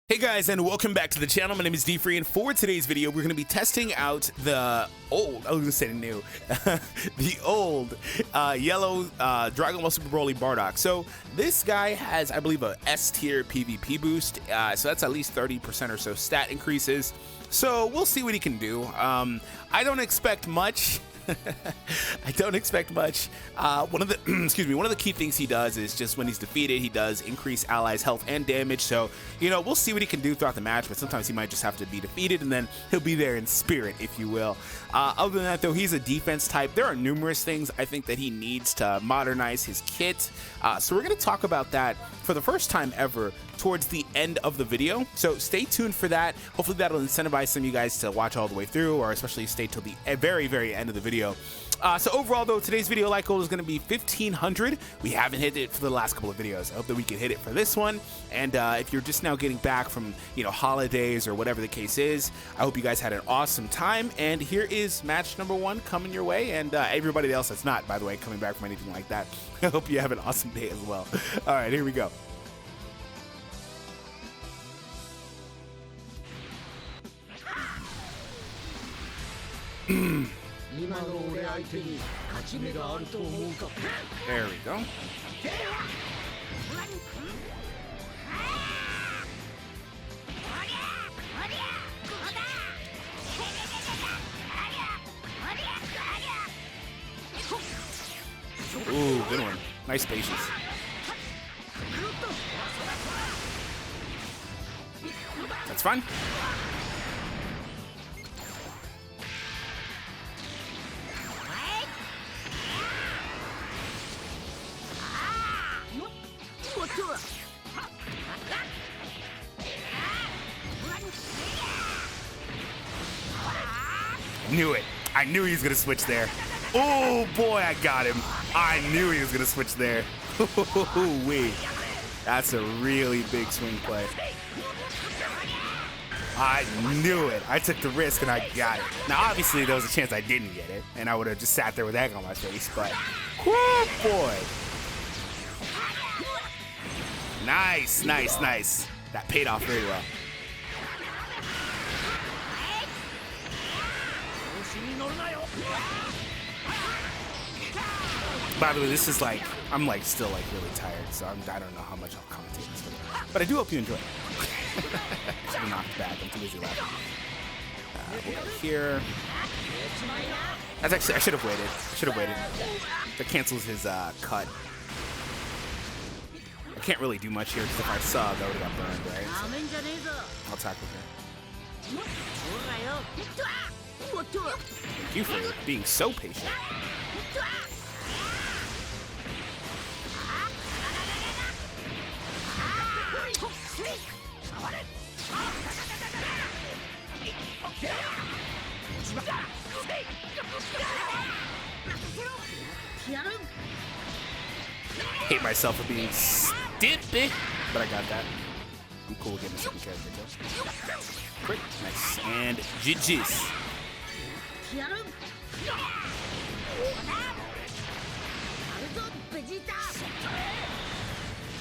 Hey guys, and welcome back to the channel. My name is D-Free, and for today's video, we're going to be testing out the old, I was going to say new, the old yellow Dragon Ball Super Broly Bardock. So this guy has, I believe, a S tier PvP boost, so that's at least 30% or so stat increases. So we'll see what he can do. I don't expect much. I don't expect much. One of the one of the key things he does is just when he's defeated, he does increase allies' health and damage. So, you know, we'll see what he can do throughout the match, but sometimes he might just have to be defeated and then he'll be there in spirit, if you will. Other than that, though, he's a defense type. There are numerous things I think that he needs to modernize his kit. So we're going to talk about that for the first time ever towards the end of the video. So stay tuned for that. Hopefully that'll incentivize some of you guys to watch all the way through, or especially stay till the very, very end of the video. So overall, though, today's video like goal is going to be 1,500. We haven't hit it for the last couple of videos. I hope that we can hit it for this one. And if you're just now getting back from, you know, holidays or whatever the case is, I hope you guys had an awesome time. And here is match number 1 coming your way, and everybody else that's not, by the way, coming back from anything like that. I hope you have an awesome day as well. All right, here we go. There we go. Ooh, good one. Nice patience. That's fine. Knew it. I knew he was gonna switch there. Oh boy, I got him. I knew he was gonna switch there. Wait, that's a really big swing play. I knew it. I took the risk and I got it. Now, obviously, there was a chance I didn't get it, and I would have just sat there with egg on my face. But, whoo, boy. Nice, nice, nice. That paid off very well. By the way, this is like, I'm like still like really tired, so I don't know how much I'll commentate this video. But I do hope you enjoy it. Should have knocked back. I'm too busy laughing. We'll go here. That's actually, I should have waited. I should have waited. That cancels his cut. I can't really do much here because if I subbed, I would have got burned, right? So I'll tackle here. Thank you for being so patient. Hate myself for being stupid, but I got that. I'm cool with getting a second character kill. Quick, nice, and GG's.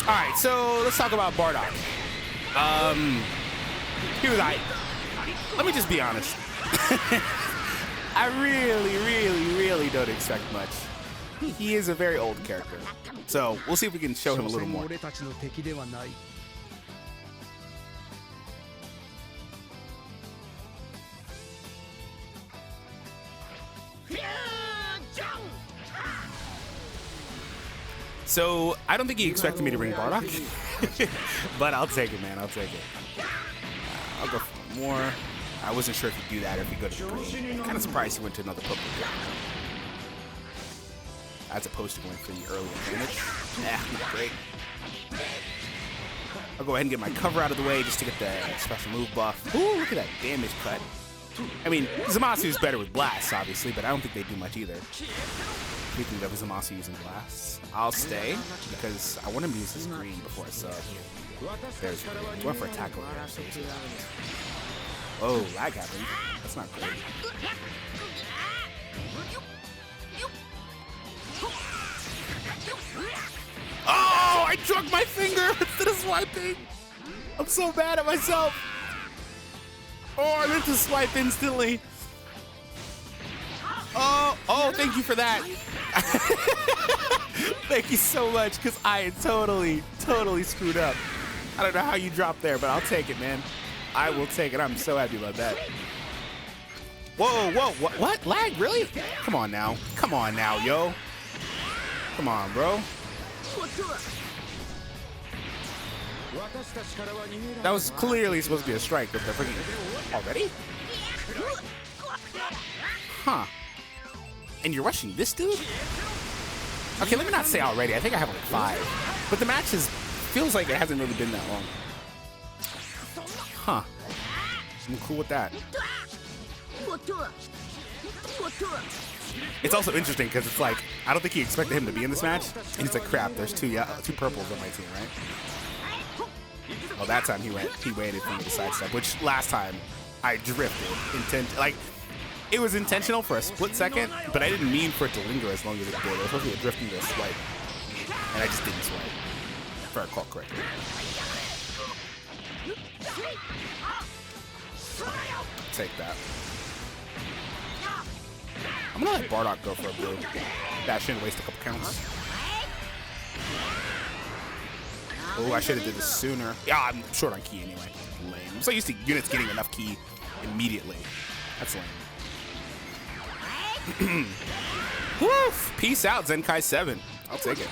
All right, so let's talk about Bardock. He was like, let me just be honest. I really don't expect much. He is a very old character, so we'll see if we can show him a little more. So, I don't think he expected me to bring Bardock, but I'll take it, man. I'll take it. I'll go for more. I wasn't sure if he'd do that or if he'd go to the green. Kind of surprised he went to another purple as opposed to going for the early advantage. Not great. I'll go ahead and get my cover out of the way just to get the special move buff. Ooh, look at that damage cut. I mean, Zamasu's better with blasts, obviously, but I don't think they do much either. Speaking of Zamasu using blasts, I'll stay because I want him to use his green before I sub. There's green. I went for a tackle here, so we'll see what happens. Oh, lag happened. That's not great. Oh, I drug my finger instead of swiping. I'm so mad at myself. Oh, I meant to swipe instantly. Oh, thank you for that. Thank you so much, because I totally screwed up. I don't know how you dropped there, but I'll take it, man. I will take it. I'm so happy about that. Whoa, what? Lag, really? Come on now, yo. Come on, bro. That was clearly supposed to be a strike, but they're freaking already? Huh. And you're rushing this dude? Okay, let me not say already. I think I have like 5. But the match feels like it hasn't really been that long. Huh. I'm cool with that. It's also interesting because it's like, I don't think he expected him to be in this match. And he's like, crap, there's two purples on my team, right? Well, that time he waited for me to sidestep, which last time I drifted. It was intentional for a split second, but I didn't mean for it to linger as long as it did. It was supposed to be a drifting to a swipe. And I just didn't swipe, if I recall correctly. Take that. I'm gonna let Bardock go for a blue. That shouldn't waste a couple counts. Oh, I should have did this sooner. Yeah, I'm short on ki anyway. Lame. I'm so used to units getting enough ki immediately. That's lame. Woof! Peace out, Zenkai 7. I'll take it.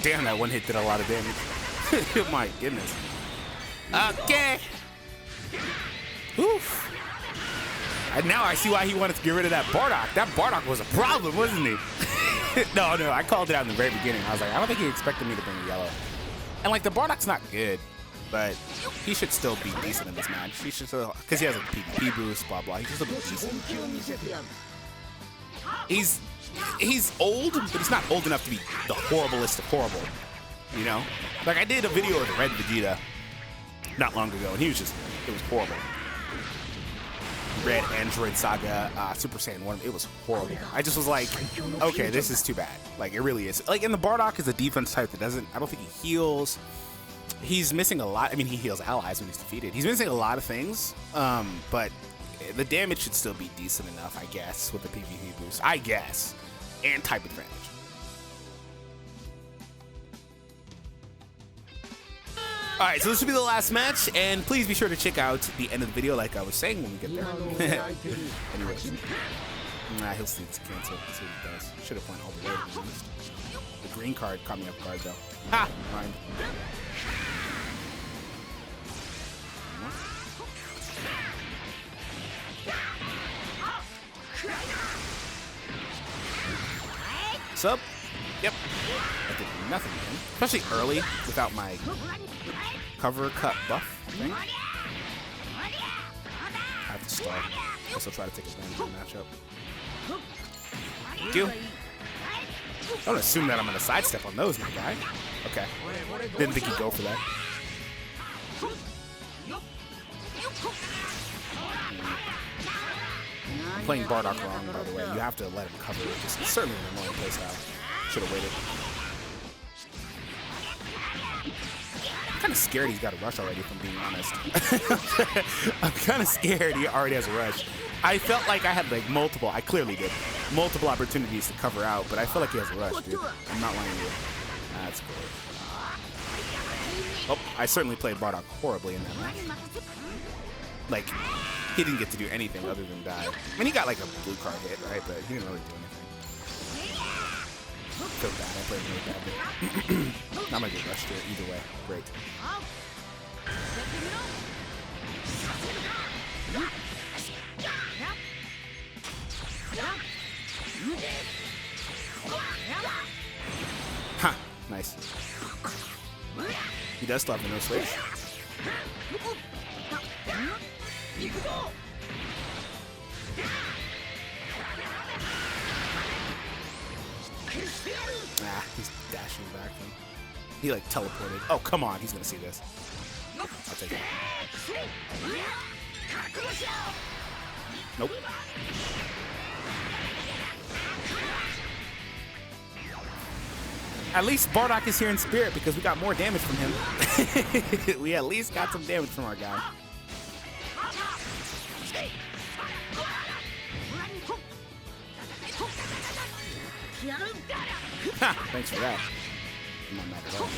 Damn, that one hit did a lot of damage. My goodness. Okay. Oof. And now I see why he wanted to get rid of that Bardock. That Bardock was a problem, wasn't he? No, I called it out in the very beginning. I was like, I don't think he expected me to bring a yellow. And like, the Bardock's not good, but he should still be decent in this match. He should still, because he has a PvP boost, blah blah. He should still be decent. He's old, but he's not old enough to be the horriblest of horrible. You know, like I did a video with Red Vegeta not long ago, and he was just, it was horrible. Red Android Saga, Super Saiyan 1, it was horrible. I just was like, okay, this is too bad. Like, it really is. Like, and the Bardock is a defense type that I don't think he heals. He's missing a lot. I mean, he heals allies when he's defeated. He's missing a lot of things, but the damage should still be decent enough, I guess, with the PvP boost. I guess. And type advantage. Alright, so this will be the last match, and please be sure to check out the end of the video like I was saying when we get there. Anyways. Nah, he'll see it's canceled. Let's see what he does. Should have went all the way, to be honest. The green card caught me off guard, though. Ha! Mind. What's up? Yep. I did nothing, man. Especially early, without my cover cut buff thing. I have to start. Also try to take advantage of the matchup. Thank you. Don't assume that I'm going to sidestep on those, my guy. Okay. Didn't think he'd go for that. I'm playing Bardock wrong, by the way. You have to let him cover, which is certainly an annoying playstyle. Should have waited. I'm kind of scared he's got a rush already, if I'm being honest. I'm kind of scared he already has a rush. I felt like I had like I clearly did, multiple opportunities to cover out, but I feel like he has a rush, dude. I'm not lying to you. That's great. Oh, I certainly played Bardock horribly in that match. Like, he didn't get to do anything other than die. I mean, he got like a blue card hit, right? But he didn't really do anything. So bad. I played really badly. I'm gonna get rushed here either way. Great. Ha! Nice. He does still have the no switch. Ah, he's dashing back then. He like teleported. Oh, come on, he's gonna see this. I'll take it. Nope. At least Bardock is here in spirit because we got more damage from him. We at least got some damage from our guy. Ha, thanks for that. I'm not mad at all.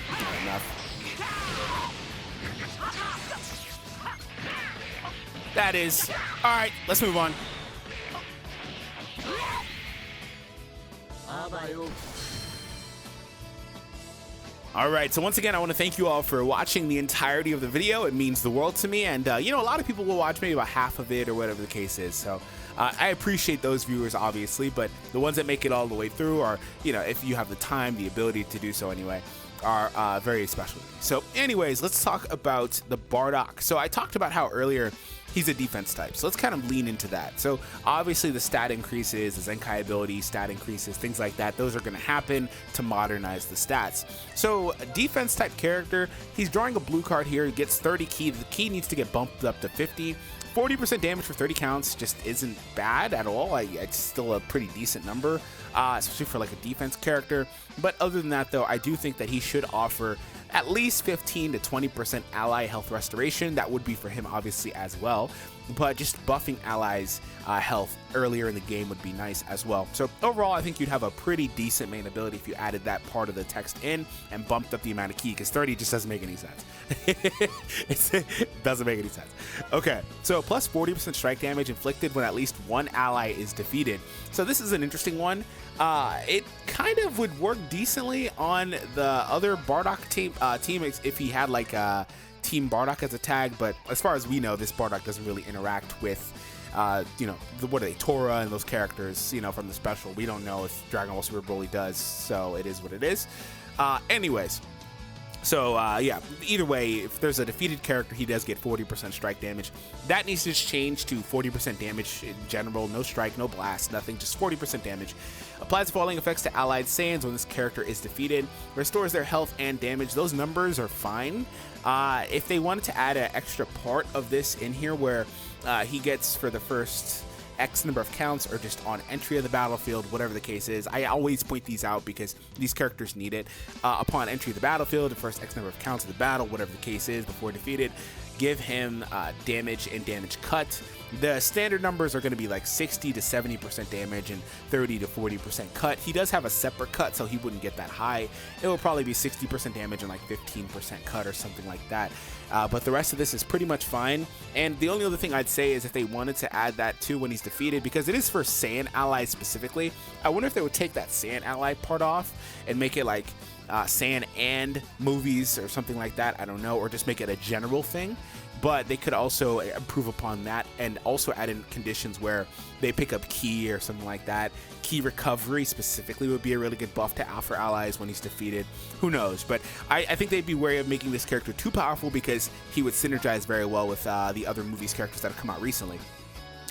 Not enough. That is. All right, let's move on. All right, so once again, I want to thank you all for watching the entirety of the video. It means the world to me, and you know, a lot of people will watch maybe about half of it or whatever the case is. So I appreciate those viewers, obviously, but the ones that make it all the way through are, you know, if you have the time, the ability to do so anyway, are very special to me. So anyways, let's talk about the Bardock. So I talked about how earlier he's a defense type, so let's kind of lean into that. So obviously the stat increases, the Zenkai ability stat increases, things like that, those are going to happen to modernize the stats. So a defense type character, he's drawing a blue card here, he gets 30 ki, the ki needs to get bumped up to 50. 40% damage for 30 counts just isn't bad at all. It's still a pretty decent number, especially for like a defense character. But other than that though, I do think that he should offer at least 15 to 20% ally health restoration. That would be for him obviously as well, but just buffing allies health earlier in the game would be nice as well. So overall, I think you'd have a pretty decent main ability if you added that part of the text in and bumped up the amount of ki, because 30 just doesn't make any sense. It doesn't make any sense. Okay, so plus 40% strike damage inflicted when at least one ally is defeated. So this is an interesting one. It kind of would work decently on the other Bardock team if he had like Team Bardock as a tag, but as far as we know, this Bardock doesn't really interact with you know, what are they, Tora and those characters, you know, from the special. We don't know if Dragon Ball Super Broly does, so it is what it is. Anyways, so yeah, either way, if there's a defeated character, he does get 40% strike damage. That needs to change to 40% damage in general. No strike, no blast, nothing, just 40% damage. Applies falling effects to allied Saiyans when this character is defeated. Restores their health and damage. Those numbers are fine. If they wanted to add an extra part of this in here where he gets for the first X number of counts or just on entry of the battlefield, whatever the case is, I always point these out because these characters need it. Upon entry of the battlefield, the first X number of counts of the battle, whatever the case is, before defeated, give him damage and damage cut. The standard numbers are going to be like 60 to 70% damage and 30 to 40% cut. He does have a separate cut, so he wouldn't get that high. It will probably be 60% damage and like 15% cut or something like that. But the rest of this is pretty much fine. And the only other thing I'd say is if they wanted to add that too when he's defeated, because it is for Saiyan allies specifically, I wonder if they would take that Saiyan ally part off and make it like Saiyan and movies or something like that. I don't know, or just make it a general thing. But they could also improve upon that and also add in conditions where they pick up ki or something like that. Ki recovery specifically would be a really good buff to Alpha allies when he's defeated. Who knows? But I think they'd be wary of making this character too powerful because he would synergize very well with the other movies characters that have come out recently.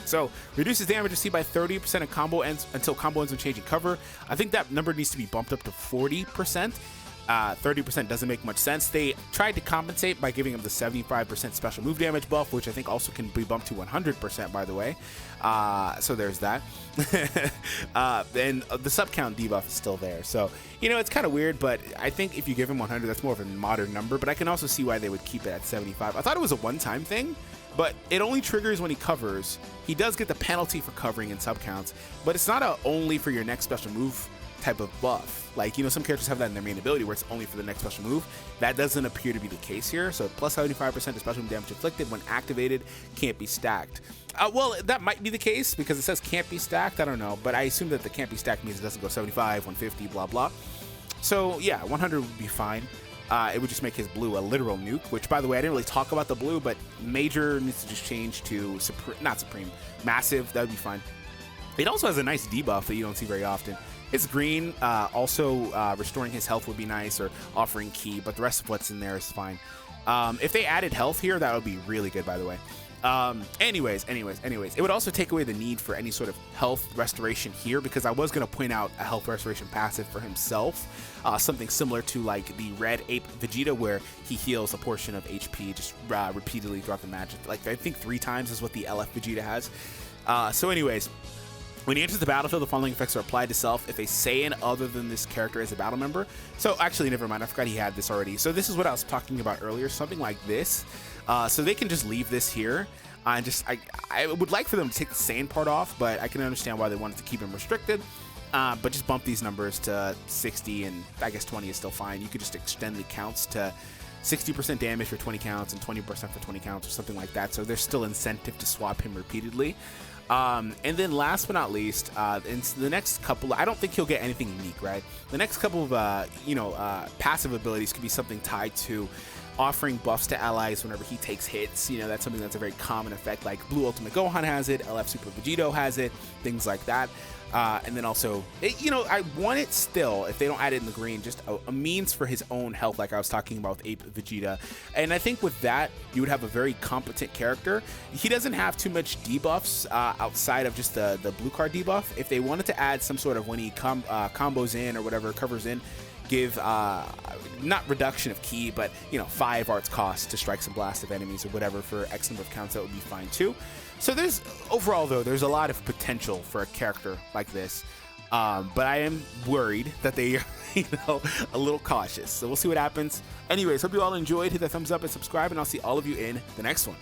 So, reduces damage received by 30% of combo ends until combo ends when changing cover. I think that number needs to be bumped up to 40%. 30% doesn't make much sense. They tried to compensate by giving him the 75% special move damage buff, which I think also can be bumped to 100%, by the way. So there's that. And the sub count debuff is still there. So, you know, it's kind of weird, but I think if you give him 100, that's more of a modern number. But I can also see why they would keep it at 75. I thought it was a one-time thing, but it only triggers when he covers. He does get the penalty for covering in sub counts, but it's not only for your next special move type of buff. Like, you know, some characters have that in their main ability where it's only for the next special move. That doesn't appear to be the case here. So plus 75% of special move damage inflicted when activated can't be stacked. Well, that might be the case because it says can't be stacked. I don't know, but I assume that the can't be stacked means it doesn't go 75, 150, blah, blah. So yeah, 100 would be fine. It would just make his blue a literal nuke, which, by the way, I didn't really talk about the blue, but major needs to just change to not supreme, massive. That would be fine. It also has a nice debuff that you don't see very often. It's green. Also, restoring his health would be nice, or offering ki, but the rest of what's in there is fine. If they added health here, that would be really good, by the way. Anyways, it would also take away the need for any sort of health restoration here, because I was going to point out a health restoration passive for himself, something similar to like the Red Ape Vegeta, where he heals a portion of HP just repeatedly throughout the match. Like I think 3 times is what the LF Vegeta has. So anyways, when he enters the battlefield, the following effects are applied to self if a Saiyan other than this character is a battle member. So actually, never mind, I forgot he had this already. So this is what I was talking about earlier, something like this. So they can just leave this here. I would like for them to take the Saiyan part off, but I can understand why they wanted to keep him restricted. But just bump these numbers to 60, and I guess 20 is still fine. You could just extend the counts to 60% damage for 20 counts and 20% for 20 counts or something like that. So there's still incentive to swap him repeatedly. And then last but not least, in the next couple, I don't think he'll get anything unique, right? The next couple of, passive abilities could be something tied to offering buffs to allies whenever he takes hits. You know, that's something that's a very common effect, like Blue Ultimate Gohan has it, LF Super Vegito has it, things like that. And then also, I want it still, if they don't add it in the green, just a means for his own health, like I was talking about with Ape Vegeta. And I think with that, you would have a very competent character. He doesn't have too much debuffs outside of just the blue card debuff. If they wanted to add some sort of when he combos in or whatever, covers in, give not reduction of ki, but 5 arts cost to strike some blast of enemies or whatever for X number of counts, that would be fine too. So there's overall though, there's a lot of potential for a character like this, but I am worried that they are a little cautious. So we'll see what happens. Anyways, hope you all enjoyed. Hit that thumbs up and subscribe, and I'll see all of you in the next one.